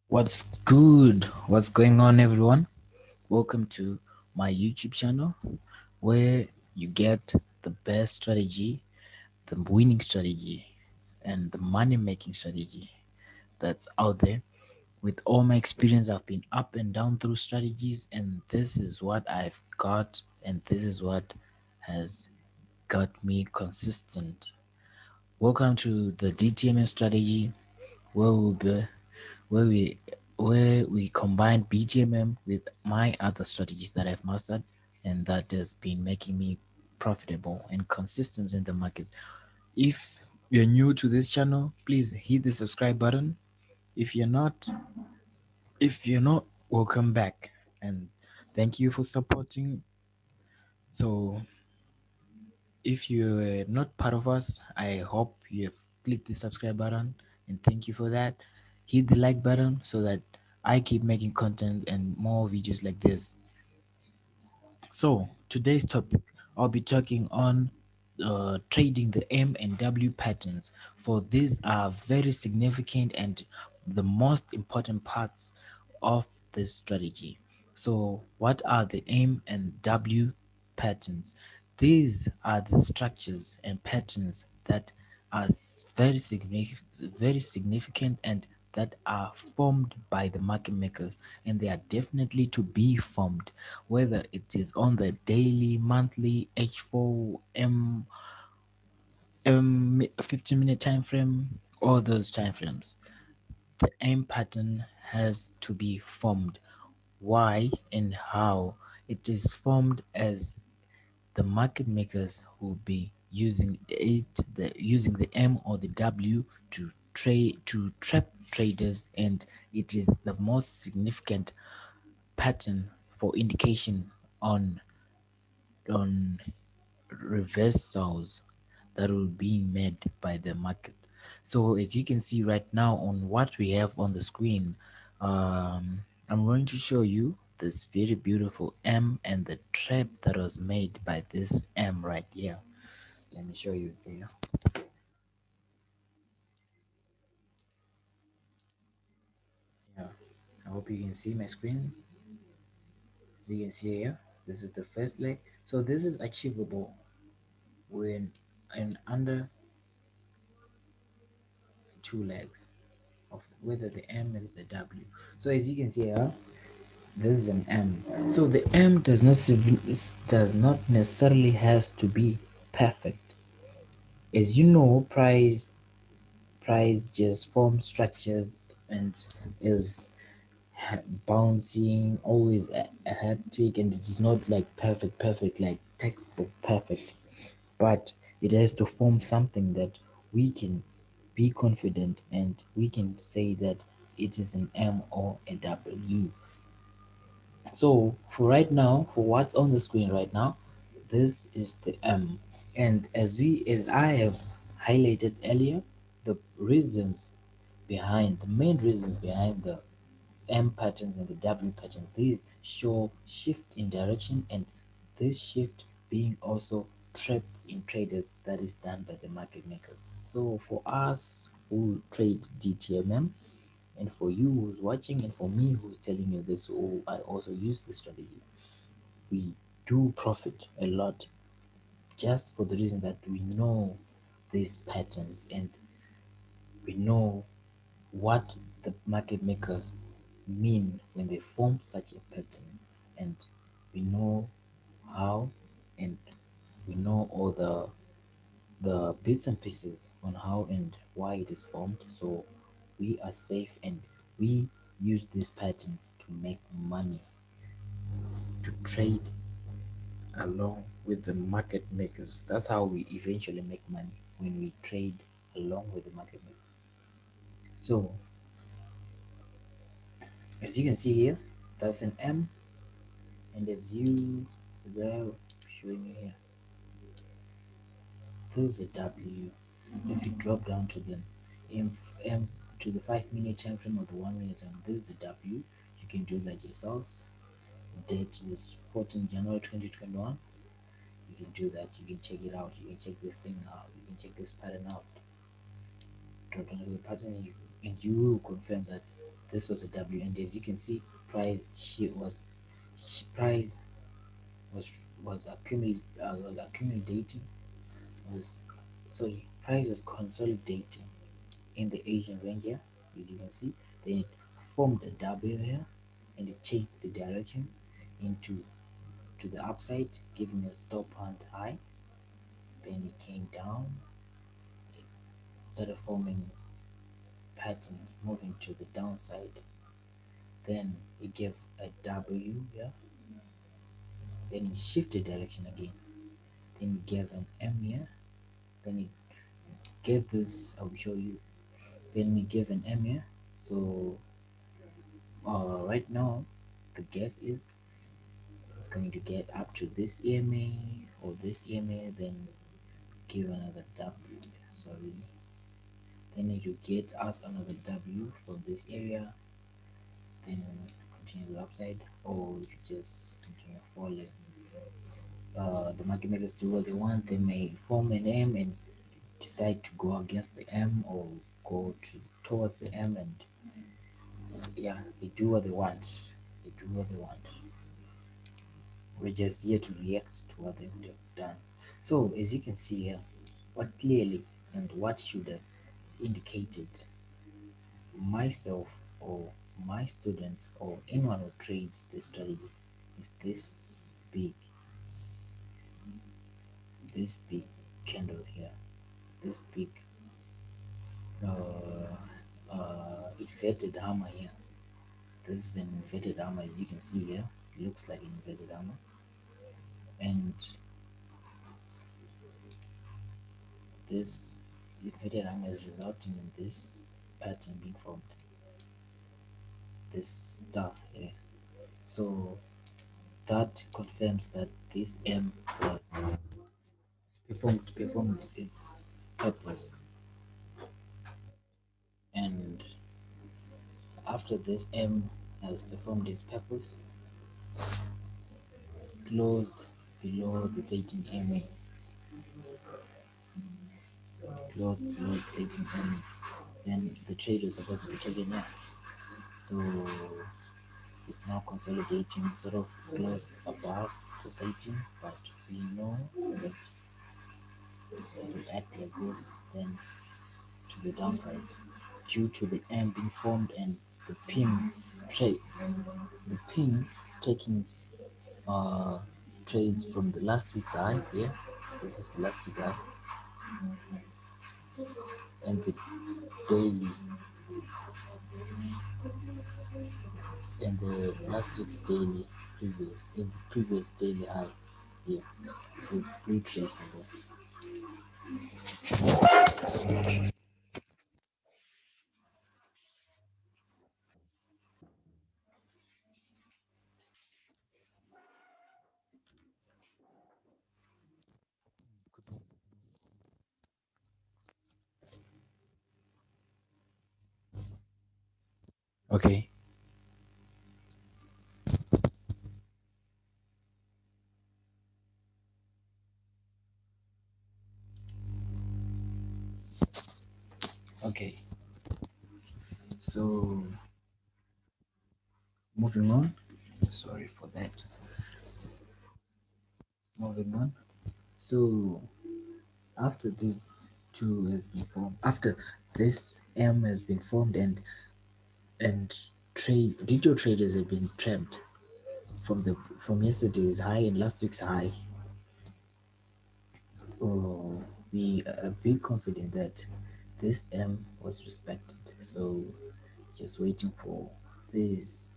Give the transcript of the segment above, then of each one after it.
What's good? What's going on, everyone? Welcome to my YouTube channel where you get the best strategy, the winning strategy, and the money making strategy that's out there. With all my experience, I've been up and down through strategies, and this is what I've got, and this is what has got me consistent. Welcome to the DTMM strategy where we'll be where we where we combine BGMM with my other strategies that I've mastered and that has been making me profitable and consistent in the market. If you're new to this channel, please hit the subscribe button. If you're not, welcome back and thank you for supporting. So if you're not part of us, I hope you have clicked the subscribe button and thank you for that. Hit the like button so that I keep making content and more videos like this. So today's topic, I'll be talking on trading the M and W patterns, for these are very significant and the most important parts of this strategy. So what are the M and W patterns? These are the structures and patterns that are very significant and that are formed by the market makers, and they are definitely to be formed, whether it is on the daily, monthly, H4, 15-minute time frame, all those time frames. The M pattern has to be formed. Why and how? It is formed as the market makers will be using the M or the W to trap traders, and it is the most significant pattern for indication on reversals that will be made by the market. So as you can see right now on what we have on the screen, I'm going to show you this very beautiful M and the trap that was made by this M right here. Let me show you there. Yeah, I hope you can see my screen. As you can see here, this is the first leg. So this is achievable when in under two legs of whether the M and the W. So as you can see here, this is an M. So the M does not necessarily has to be perfect. As you know, price just form structures and is bouncing, always a hectic, and it is not like perfect like textbook perfect, but it has to form something that we can be confident and we can say that it is an M or a W. So for right now, for what's on the screen right now, this is the M. And as I have highlighted earlier, the main reasons behind the M patterns and the W patterns, these show shift in direction, and this shift being also trap in traders that is done by the market makers. So for us who trade DTMM, and for you who's watching, and for me who's telling you this, who I also use this strategy, we do profit a lot just for the reason that we know these patterns and we know what the market makers mean when they form such a pattern, and we know how, and we know all the bits and pieces on how and why it is formed, so we are safe and we use this pattern to make money, to trade along with the market makers. That's how we eventually make money, when we trade along with the market makers. So as you can see here, that's an M, and as I showing you here, this is a W. If you drop down to the M to the 5 minute time frame or the 1 minute time, this is a W. You can do that yourselves. Date is 14 January 2021. You can do that. You can check it out. You can check this thing out. You can check this pattern out. Drop down to the pattern, and you will confirm that This was a W, and as you can see, price price was accumulating, was sorry, price was consolidating in the Asian range here, as you can see. Then it formed a W here, and it changed the direction into to the upside, giving a stop hunt high. Then it came down, started forming patterns, moving to the downside. Then it gave a W here, then it shifted direction again. Then it gave an M here, then it gave this, I will show you. Then it gave an M here. So right now the guess is it's going to get up to this EMA or this EMA, then give another W. Sorry, then it will get us another W from this area, then continue the upside, or if you just continue falling. The market makers do what they want. They may form an M and decide to go against the M or go towards the M, and yeah, they do what they want. They do what they want. We're just here to react to what they've done. So as you can see here, what clearly and what should have indicated myself or my students or anyone who trades this strategy is big this big candle here, this big uh, inverted hammer here. This is an inverted hammer, as you can see here. It looks like an inverted hammer, and this inverted hammer is resulting in this pattern being formed, this stuff here. So that confirms that this M was performed its purpose, and after this M has performed its purpose, closed below the 13 MA, closed below the 13 MA, then the trade was supposed to be taken out. So it's now consolidating, sort of close above the 13, but we know that it will act like this, then to the downside, due to the M being formed and the pin trade, the pin taking uh, trades from the last week's high here. This is the last week high, and the daily and the last week's daily previous in the previous daily high here with blue trace in there. Okay. Okay. So moving on. Sorry for that. Moving on. So after this two has been formed, after this M has been formed, and retail traders have been trapped from yesterday's high and last week's high. Oh, we are big confident that this M was respected. So just waiting for this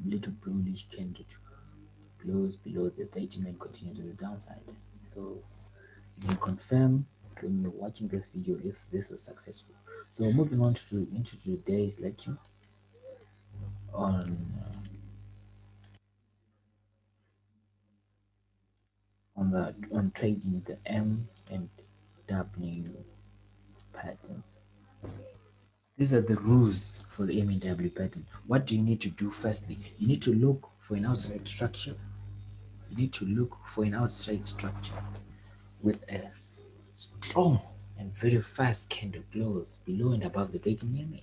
little bullish candle to close below the 13 and continue to the downside. So you can confirm when you're watching this video if this was successful. So moving on to into today's lecture on trading the M and W patterns. These are the rules for the M and W pattern. What do you need to do? Firstly, you need to look for an outside structure. You need to look for an outside structure with a strong and very fast candle close below and above the 13 EMA.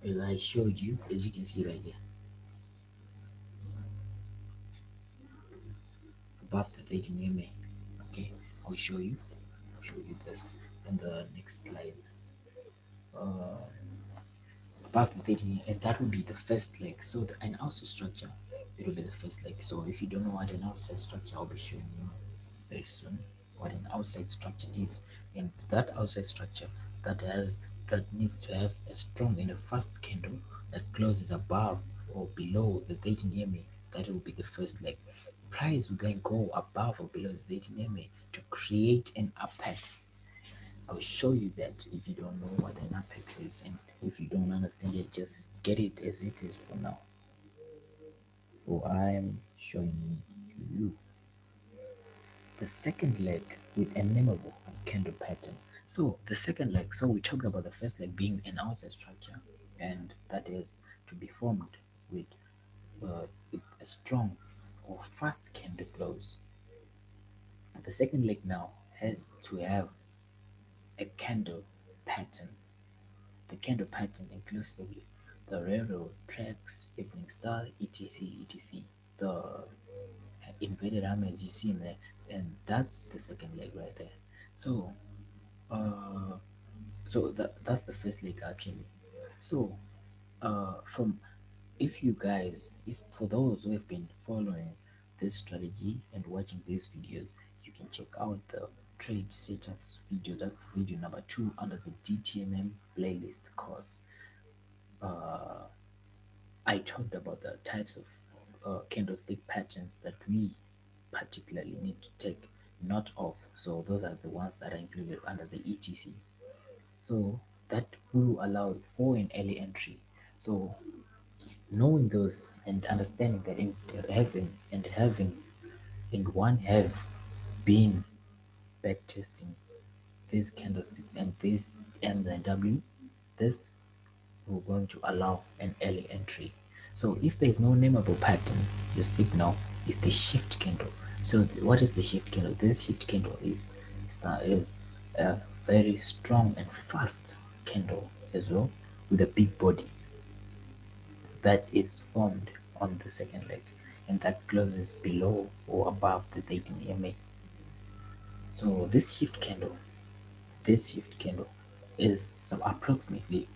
as I showed you, as you can see right here, above the 13 EMA. Okay, I'll show you. I'll show you this in the next slides. Uh, Above the 13, and that will be the first leg. So an outside structure, it will be the first leg. So if you don't know what an outside structure, I'll be showing you very soon what an outside structure is. And that outside structure that needs to have a strong and a fast candle that closes above or below the 13 EMA. That will be the first leg. Price will then go above or below the 13 EMA to create an apex. I'll show you that if you don't know what an apex is, and if you don't understand it, just get it as it is for now. So I'm showing you the second leg with a nameable candle pattern. So the second leg, so we talked about the first leg being an outside structure, and that is to be formed with, with a strong or fast candle close. The second leg now has to have a candle pattern. The candle pattern inclusively the railroad tracks, evening star, etc. etc. The inverted hammer as you see in there, and that's the second leg right there. So uh that's the first leg actually. So from if you guys, if for those who have been following this strategy and watching these videos, you can check out the trade setups video. That's video number 2 under the DTMM playlist course. I talked about the types of candlestick patterns that we particularly need to take note of. So those are the ones that are included under the ETC. So that will allow for an early entry. So knowing those and understanding that in having and one have been back testing these candlesticks and this MW, this we're going to allow an early entry. So if there is no nameable pattern, your signal is the shift candle. So what is the shift candle? This shift candle is a very strong and fast candle as well, with a big body that is formed on the second leg and that closes below or above the 13 EMA. So this shift candle is approximately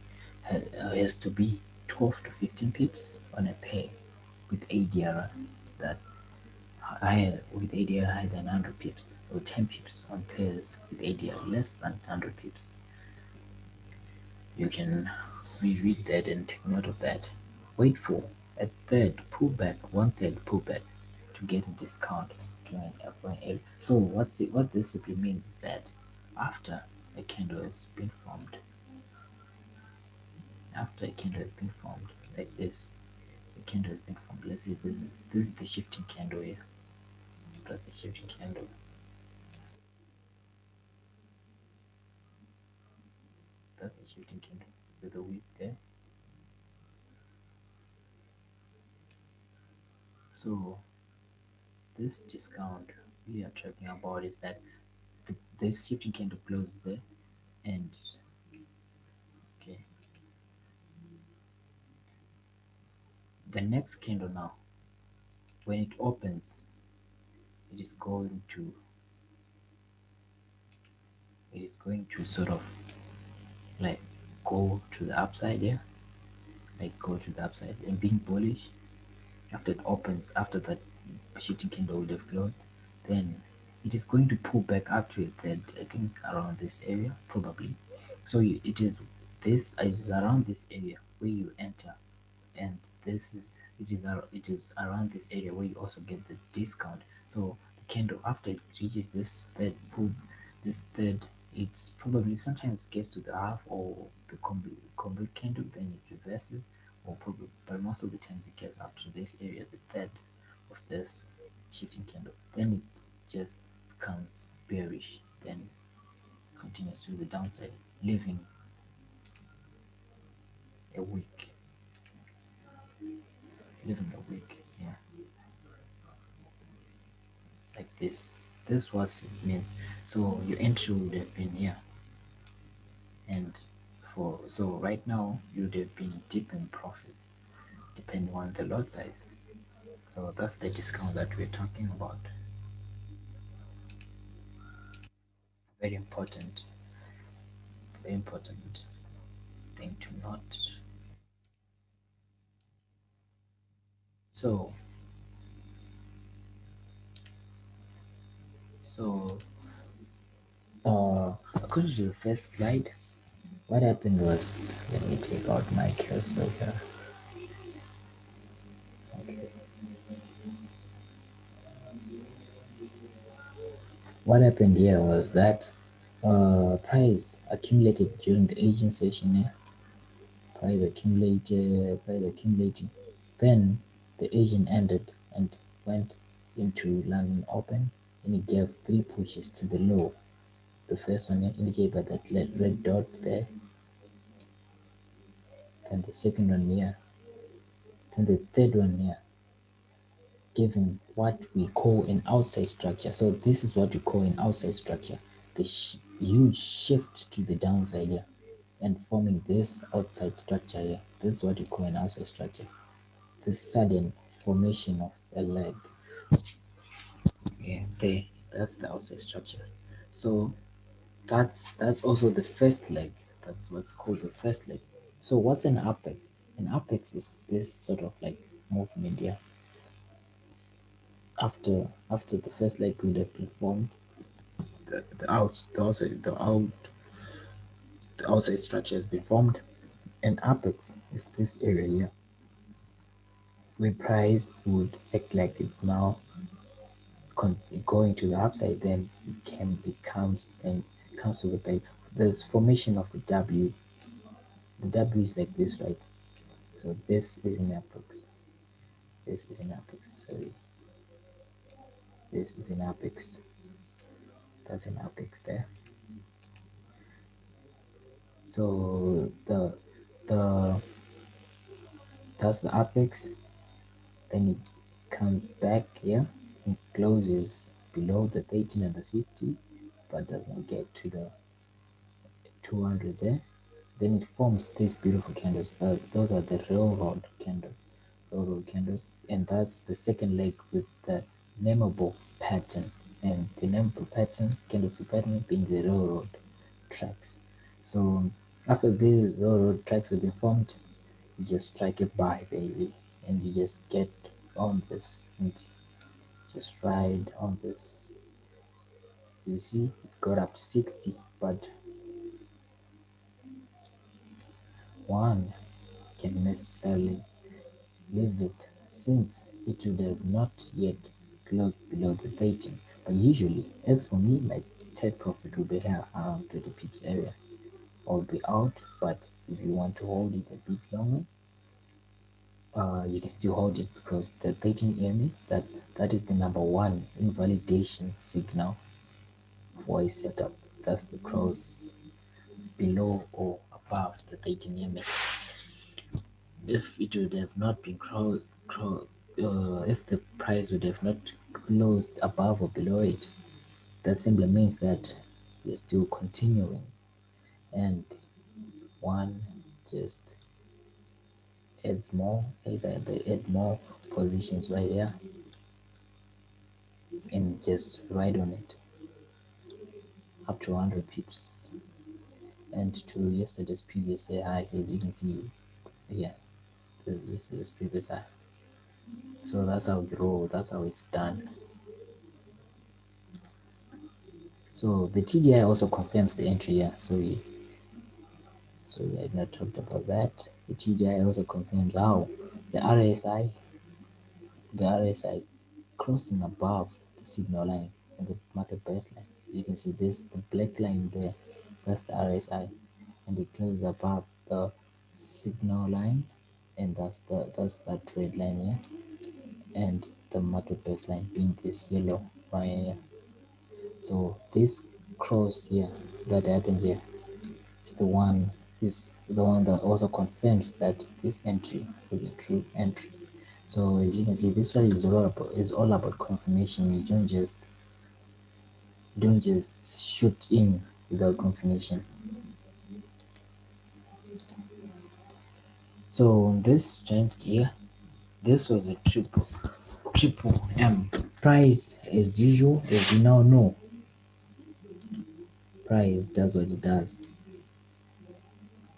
has to be 12 to 15 pips on a pair with ADR that higher with ADR higher than 100 pips, or 10 pips on pairs with ADR less than 100 pips. You can reread that and take note of that. Wait for a third pullback, one third pullback to get a discount to an F1L. So what this simply means is that after a candle has been formed, after a candle has been formed like this, the candle has been formed. Let's say this is the shifting candle here. That's the shifting candle. That's the shifting candle with the wick there. So this discount we are talking about is that this shifting candle closes there, and okay, the next candle now, when it opens, it is going to sort of like go to the upside here, like go to the upside and being bullish. After it opens, after that shifting candle would have closed, then it is going to pull back up to a third, I think around this area probably. So it is around this area where you enter, and this is it is around this area where you also get the discount. So the candle, after it reaches this third pull, this third, it's probably sometimes gets to the half or the complete candle, then it reverses, or probably, but most of the times it gets up to this area, the third of this shifting candle, then it just becomes bearish, then continues to the downside, leaving a week, yeah, like this. This was it means. So your entry would have been here, and for so right now you'd have been deep in profits depending on the lot size. So that's the discount that we're talking about. Very important, very important thing to note. So so according to the first slide, what happened was, let me take out my cursor here. Okay. What happened here was that price accumulated during the aging session. Yeah? Price accumulating. Then the agent ended and went into London Open, and it gave three pushes to the low. The first one indicated by that red dot there, then the second one here, then the third one here, giving what we call an outside structure. So this is what we call an outside structure. The huge shift to the downside here and forming this outside structure here. This is what we call an outside structure. The sudden formation of a leg. Yeah, there. That's the outside structure. So that's also the first leg. That's what's called the first leg. So what's an apex? An apex is this sort of like movement here. After the first leg could have been formed, the outside structure has been formed. An apex is this area here where price would act like it's now going to the upside, then it comes to the base. There's formation of the W. The W is like this, right? So this is an apex. This is an apex. Sorry, this is an apex. That's an apex there. So the that's the apex. Then it comes back here and closes below the 13 and the 50, but does not get to the 200 there. Then it forms these beautiful candles. Those are the railroad candles, and that's the second leg with the nameable pattern, and the nameable pattern, candlestick pattern, being the railroad tracks. So after these railroad tracks have been formed, you just strike a buy, baby, and you just get on this and just ride on this. You see, it got up to 60, but one can necessarily leave it since it would have not yet closed below the 13. But usually, as for me, my take profit will be here around 30 pips area. I'll be out, but if you want to hold it a bit longer, you can still hold it because the 13 EMA, that is the number one invalidation signal for a setup. That's the cross below or above the 13 EMA. If it would have not been if the price would have not closed above or below it, that simply means that we're still continuing, and one just adds more, either they add more positions right here and just ride on it up to 100 pips and to yesterday's previous high, as you can see here. This is previous high. So that's how we roll, that's how it's done. So the TDI also confirms the entry here. So we had not talked about that. The TDI also confirms how the RSI crossing above the signal line and the market baseline. As you can see, this the black line there, that's the RSI, and it closes above the signal line, and that's that red line here, and the market baseline being this yellow line here. So this cross here that happens here is the one that also confirms that this entry is a true entry. So as you can see, this one is all about confirmation. You don't just shoot in without confirmation. So on this strength here, this was a triple M. Price as usual, as you now know, price does what it does.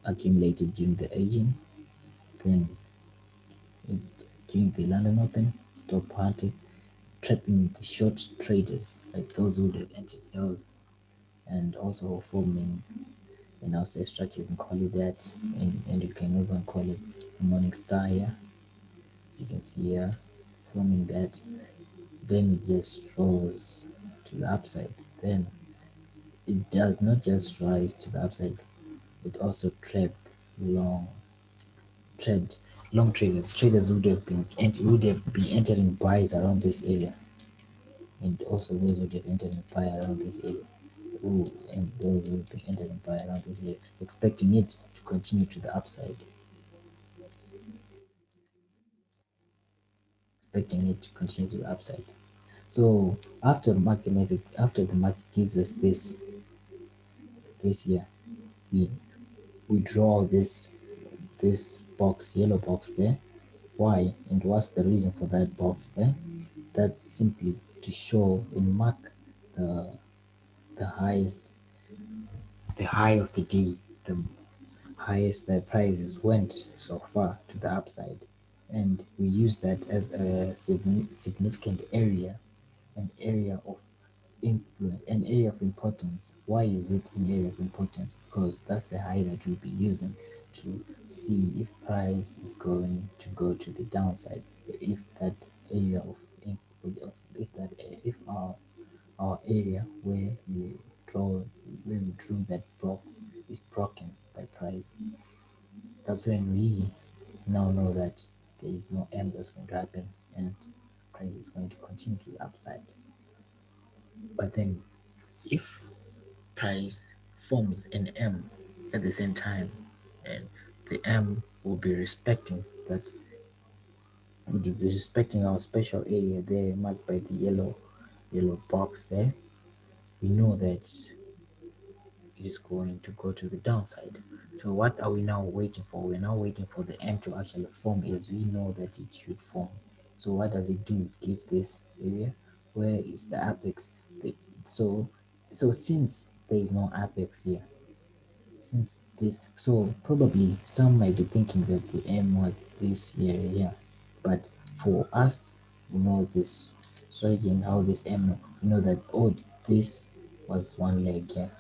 Accumulated during the aging, then it during the London Open, stop hunting, trapping the short traders like those who would have entered sales, and also forming an outside structure. You can call it that, and you can even call it a morning star here, as you can see here, forming that. Then it just rose to the upside. Then it does not just rise to the upside, it also long trapped long traders would have been entering buys around this area, and also those would have entered in buy around this area. Ooh, and those would be entering buy around this area, expecting it to continue to the upside, expecting it to continue to the upside. So after the market gives us this here, we we draw this box, yellow box there. Why and what's the reason for that box there? That's simply to show and mark the the highest the high of the day, the highest the prices went so far to the upside, and we use that as a significant area, an area of influence, an area of importance. Why is it an area of importance? Because that's the high that we'll be using to see if price is going to go to the downside. If that area of if that if our area draw where we drew that box is broken by price, that's when we now know that there is no M that's going to happen and price is going to continue to the upside. But then if price forms an M at the same time, and the M will be respecting that, would be respecting our special area there marked by the yellow box there, we know that it is going to go to the downside. So what are we now waiting for? We're now waiting for the M to actually form, as we know that it should form. So what does it do? It gives this area where is the apex. The, so since there is no apex here, since this, so probably some might be thinking that the M was this area here, but for us we know this strategy and how this M, we know that, oh, this was one leg here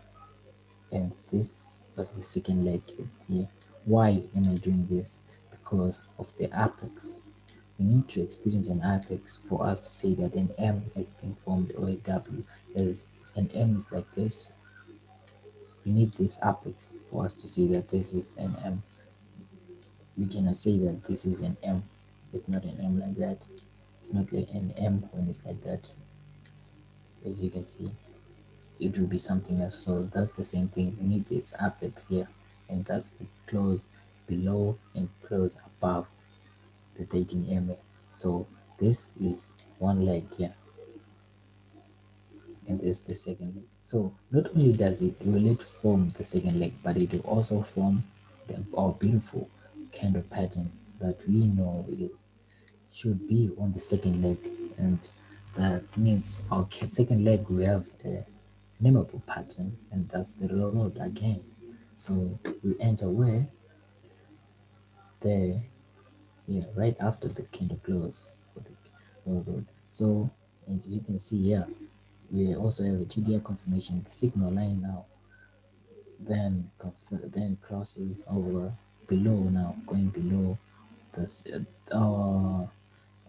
and this was the second leg here. Why am I doing this? Because of the apex. We need to experience an apex for us to say that an M has been formed, or a W. As an M is like this, we need this apex for us to say that this is an M. We cannot say that this is an M. It's not an M like that. It's not like an M when it's like that. As you can see, it will be something else. So that's the same thing. We need this apex here, and that's the close below and close above the dating area. So this is one leg here, and this is the second leg. So not only will it form the second leg, but it will also form our beautiful candle pattern that we know is should be on the second leg, and that means our second leg we have a nameable pattern, and that's the low road again. So we enter where there, yeah, right after the candle close for the low road. So, and as you can see here, we also have a TDI confirmation, the signal line now, then crosses over below, now going below this our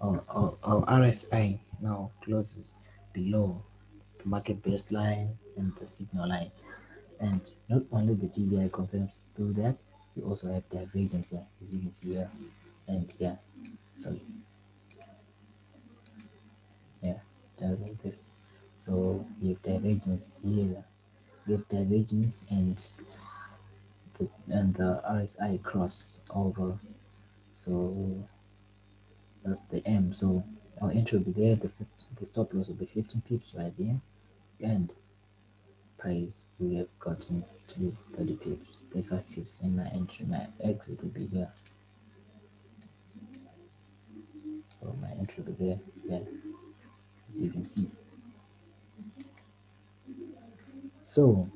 RSI now closes below the market baseline and the signal line. And not only the TDI confirms through that, we also have divergence here, as you can see here. And yeah, so yeah, does like this. So we have divergence here, we have divergence and the RSI cross over. So that's the M. So our entry will be there, the stop loss will be 15 pips right there, and price we have gotten to 30 pips, 35 pips, and my entry, my exit will be here. entry over there. Then, as you can see. So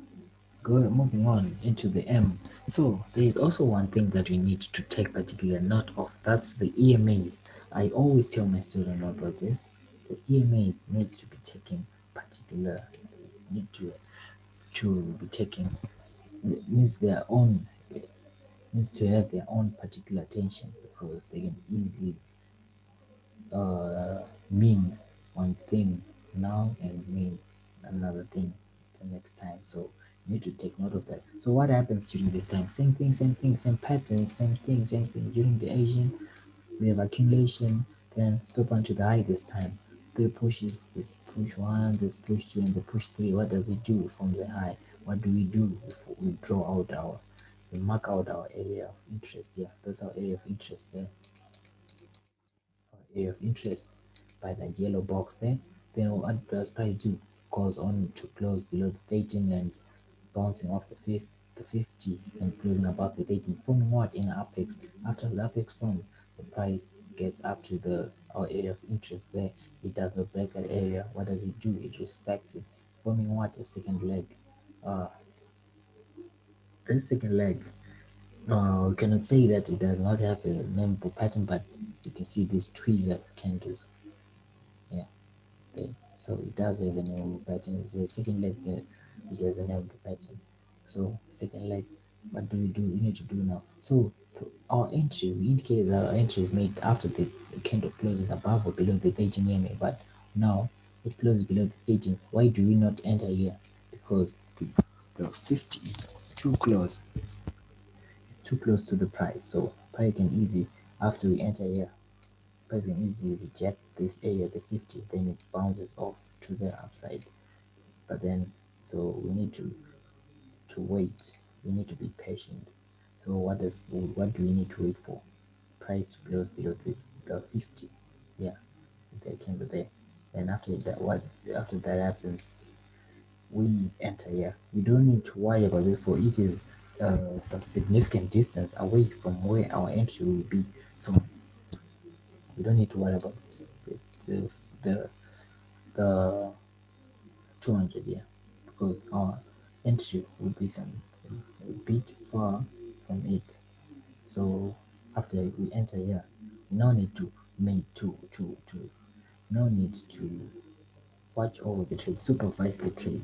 moving on into the M. So there is also one thing that we need to take particular note of. That's the EMAs. I always tell my students about this. The EMAs need to be taken particular. Need to be taken needs their own needs to have their own particular attention because they can easily mean one thing now and mean another thing the next time. So you need to take note of that. So what happens during this time? Same thing, same thing, same pattern, same thing, same thing. During the Asian, we have accumulation, then stop onto the high this time. Three pushes, this push one, this push two, and the push three. What does it do from the high? What do we do if we draw out we mark out our area of interest here? That's our area of interest there, area of interest by that yellow box there. Then what does price do? Goes on to close below the 13 and bouncing off the 50 and closing above the 13, forming what in an apex. After the apex form, the price gets up to the our area of interest there. It does not break that area. What does it do? It respects it, forming what a second leg. Uh, this second leg, we cannot say that it does not have a memorable pattern, but you can see these tweezer candles. Yeah, so it does have a number pattern. It's a second leg which has a number pattern. So second leg, what do we do? We need to do now. So our entry, we indicated that our entry is made after the candle closes above or below the 13 EMA, but now it closes below the 13. Why do we not enter here? Because the 50 is too close. It's too close to the price. So price can easily, after we enter here, price can easily reject this area, the 50, then it bounces off to the upside. But then, so we need to wait. We need to be patient. So what do we need to wait for? Price to close below the 50. Yeah, that candle there. Then after that happens, we enter here. We don't need to worry about it, for it is some significant distance away from where our entry will be. So we don't need to worry about this. The the, the 200, yeah, because our entry will be some a bit far from it. So after we enter here, we now need to make to now need to watch over the trade, supervise the trade,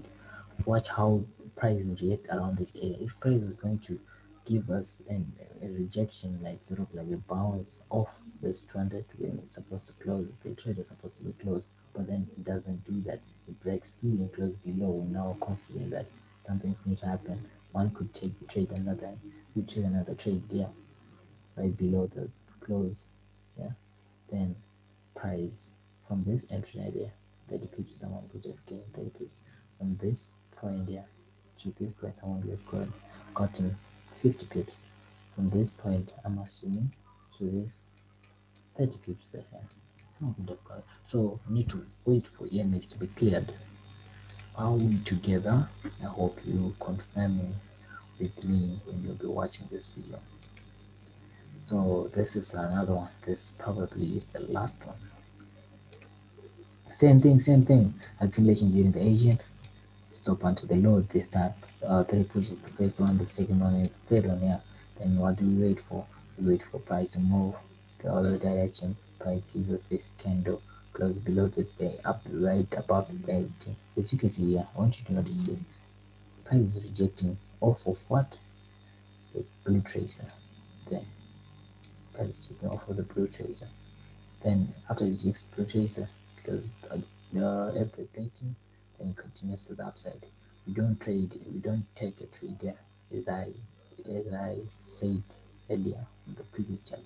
watch how price will react around this area. If price is going to give us a rejection, like sort of like a bounce off this 200 when it's supposed to close, the trade is supposed to be closed, but then it doesn't do that. It breaks through and closes below. We're now confident that something's going to happen. One could trade another, we trade another trade there, right below the close. Yeah, then price from this entry idea 30 pips, someone could have gained 30 pips. From this point here to this point, someone would have gotten 50 pips. From this point, I'm assuming, to this 30 pips there. Yeah. Someone would have got. So we need to wait for EMAs to be cleared. Are we together? I hope you confirming with me when you'll be watching this video. So this is another one. This probably is the last one. Same thing. Accumulation during the Asian, stop until the low this time. Three pushes, the first one, the second one, and the third one. Yeah. Then what do we wait for? We wait for price to move the other direction. Price gives us this candle close below the day, up right above the day. As you can see here, I want you to notice this. Price is rejecting off of what? The blue tracer. Then price is taking off of the blue tracer. Then after it rejects blue tracer, it goes at the 13 and continues to the upside. We don't take a trade there, as I said earlier in the previous chart.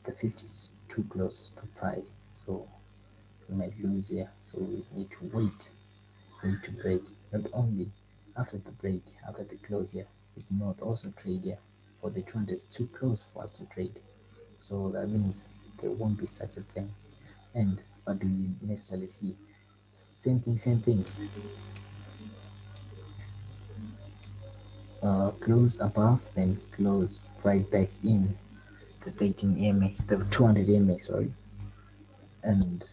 The 50 is too close to price, so we might lose here. So we need to wait for it to break. Not only after the break, after the close here, we do not also trade here, for the 200 is too close for us to trade. So that means there won't be such a thing. And what do we necessarily see? Same thing. Close above, then close right back in the 13 MA, the 200 MA, sorry. And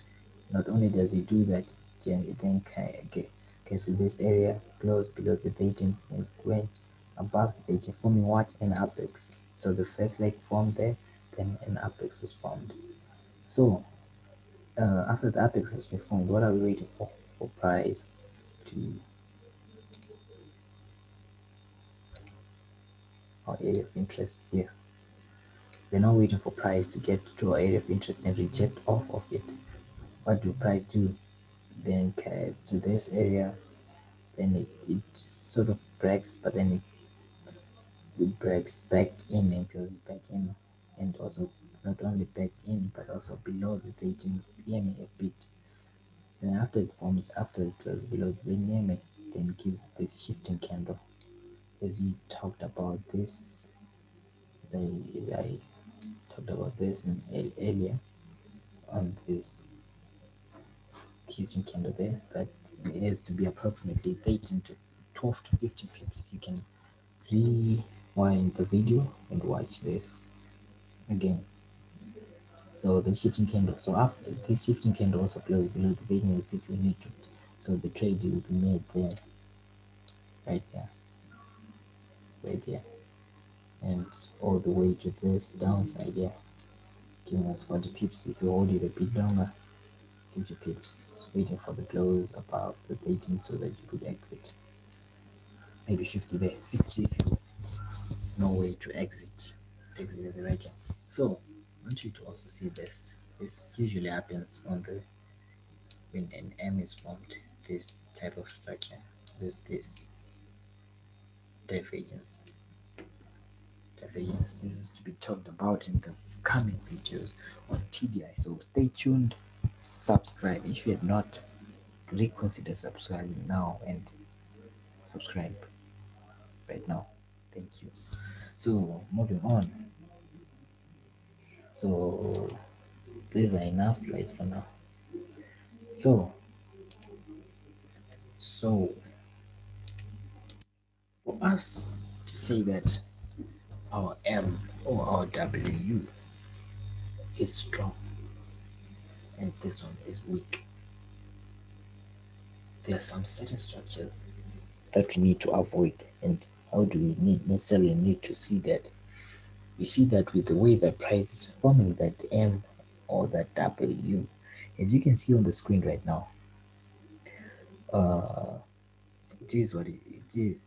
not only does it do that, then okay, so this area close below the 13 and went above the 13, forming what? An apex. So the first leg formed there, then an apex was formed. So after the apex has been formed, what are we waiting for? For price to our area of interest here. We're now waiting for price to get to our area of interest and reject off of it. What do price do? Then carries to this area, then it sort of breaks, but then it breaks back in and goes back in, and also not only back in but also below the 13 EMA a bit. Then after it forms, after it goes below the EMA, then gives this shifting candle. As we talked about this, as I talked about this earlier on this shifting candle there, that it has to be approximately 13 to 12 to 15 pips. You can rewind the video and watch this again. So the shifting candle, so after this shifting candle also closes below the beginning of it, we need to, so the trade will be made there, right there, right here, and all the way to this downside here, giving us 40 pips. If you hold it a bit longer, 50 pips, waiting for the close above the 13 so that you could exit. Maybe 50 there, 60 if you know way to exit at the right time. So I want you to also see this. This usually happens on the when an M is formed, this type of structure, this divergence. Divergence. This is to be talked about in the coming videos on TDI. So stay tuned, subscribe. If you have not, reconsider subscribing now and subscribe right now. Thank you. So moving on. So these are enough slides for now. So for us to say that our M or our W is strong and this one is weak, there are some certain structures that we need to avoid. And how do we necessarily need to see that? We see that with the way the price is forming that M or that W. As you can see on the screen right now, it is what it is.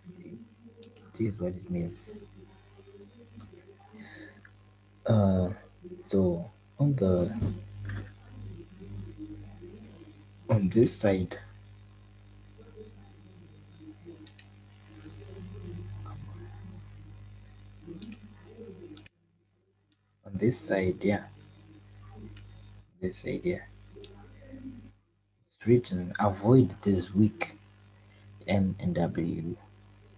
It is what it means. So on the on this side, on this side, yeah, this side, yeah, it's written avoid this weak M and W.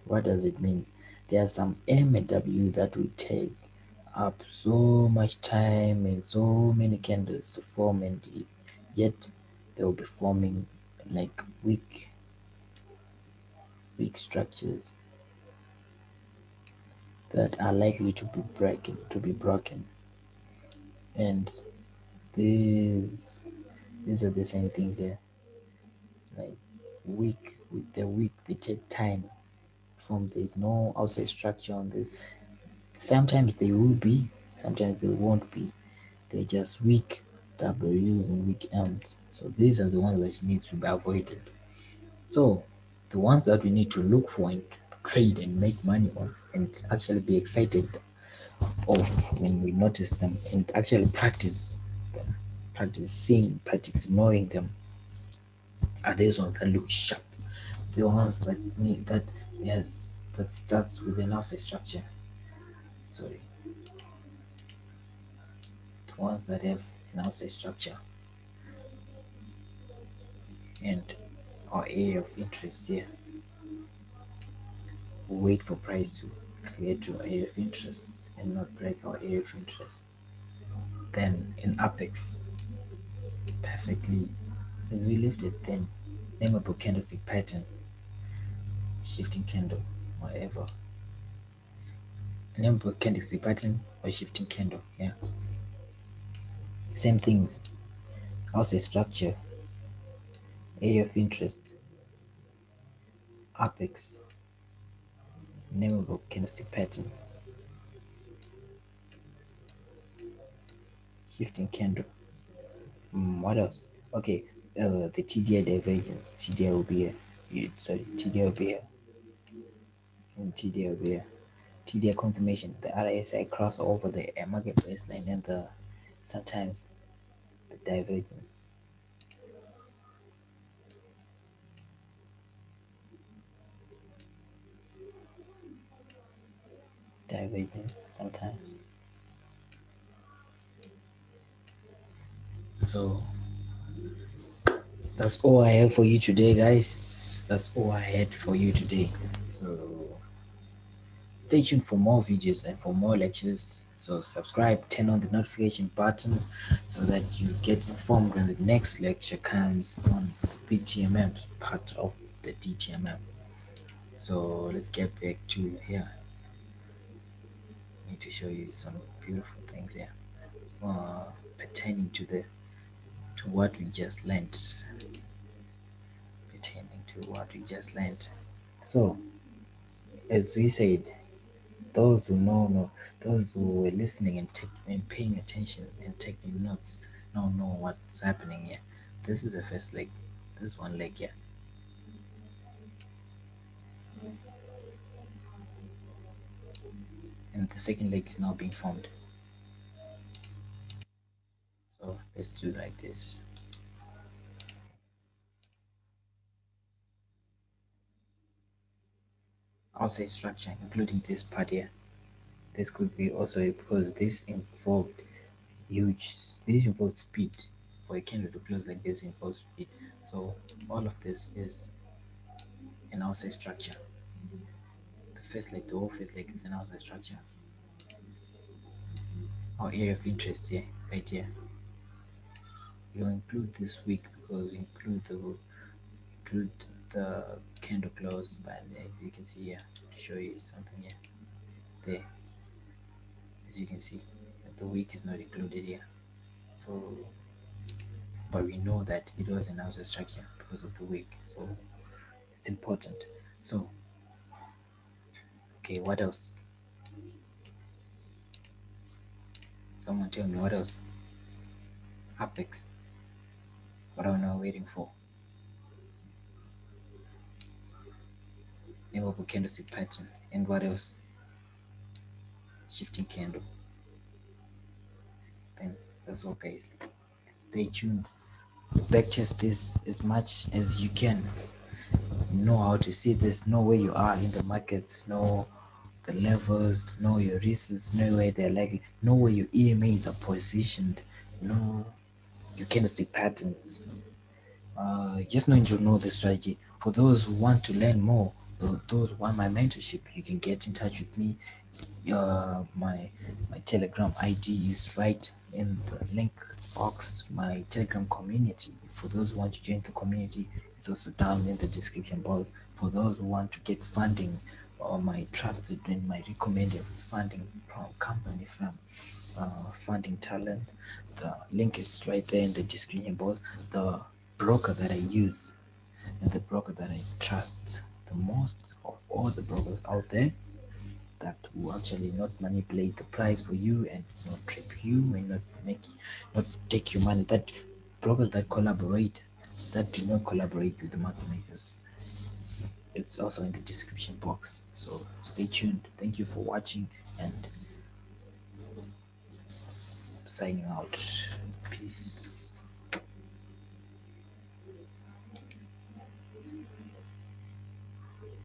What does it mean? There are some M and W that will take up so much time and so many candles to form, and yet they will be forming like weak structures that are likely to be broken. And these are the same things here. Like they're weak, they take time from, there's no outside structure on this. Sometimes they will be, sometimes they won't be. They're just weak W's and weak M's. So these are the ones that need to be avoided. So the ones that we need to look for and trade and make money on and actually be excited of when we notice them and actually practice them, practice seeing, practice knowing them, are these ones that look sharp, the ones that need that starts with an outside structure. Sorry, the ones that have an outside structure and our area of interest here. We wait for price to clear to our area of interest and not break our area of interest. Then in apex, perfectly as we lifted, then nameable candlestick pattern, shifting candle, whatever. Nameable candlestick pattern or shifting candle, yeah. Same things I'll say structure, area of interest, apex, nameable candlestick pattern, shifting candle. What else? Okay, the TDI divergence. TDI will be here. Sorry, TDI will be here. And TDI will be here. TDI confirmation. The RSI cross over the market baseline and the sometimes the divergence. Divergence sometimes. So that's all I have for you today, guys. That's all I had for you today. So stay tuned for more videos and for more lectures. So subscribe, turn on the notification button so that you get informed when the next lecture comes on BTMM, part of the DTMM. So let's get back to here. I need to show you some beautiful things here pertaining to the to what we just learned. Pertaining to what we just learned. So as we said, those who know, those who were listening and paying attention and taking notes now know what's happening here. This is the first leg. This one leg here. And the second leg is now being formed. So let's do like this. I'll say structure, including this part here. This could be also because this involved huge, this involves speed. For a candle to close like this involves speed. So all of this is an outside structure. The first leg, the whole first leg is an outside structure. Our area of interest here, right here. You'll include this week because include the candle close, but as you can see here, to show you something here. There, as you can see, the week is not included here. So but we know that it was an outside structure because of the week, so it's important. So okay, what else? Someone tell me what else? Apex. What am I waiting for? Name of a candlestick pattern. And what else? Shifting candle. Then that's all, guys. Stay tuned. Backtest this as much as you can. Know how to see this, know where you are in the market, know the levels, know your risks, know where they're likely, know where your EMAs are positioned, know your candlestick patterns. Just knowing to know the strategy. For those who want to learn more, those who want my mentorship, you can get in touch with me. My Telegram ID is right in the link box. My Telegram community. For those who want to join the community, it's also down in the description box. For those who want to get funding or my trusted and my recommended funding from company from funding talent, the link is right there in the description box. The broker that I use and the broker that I trust the most of all the brokers out there that will actually not manipulate the price for you and not trip you and not take your money. That brokers that collaborate, that do not collaborate with the market makers. It's also in the description box. So stay tuned. Thank you for watching and signing out. Peace.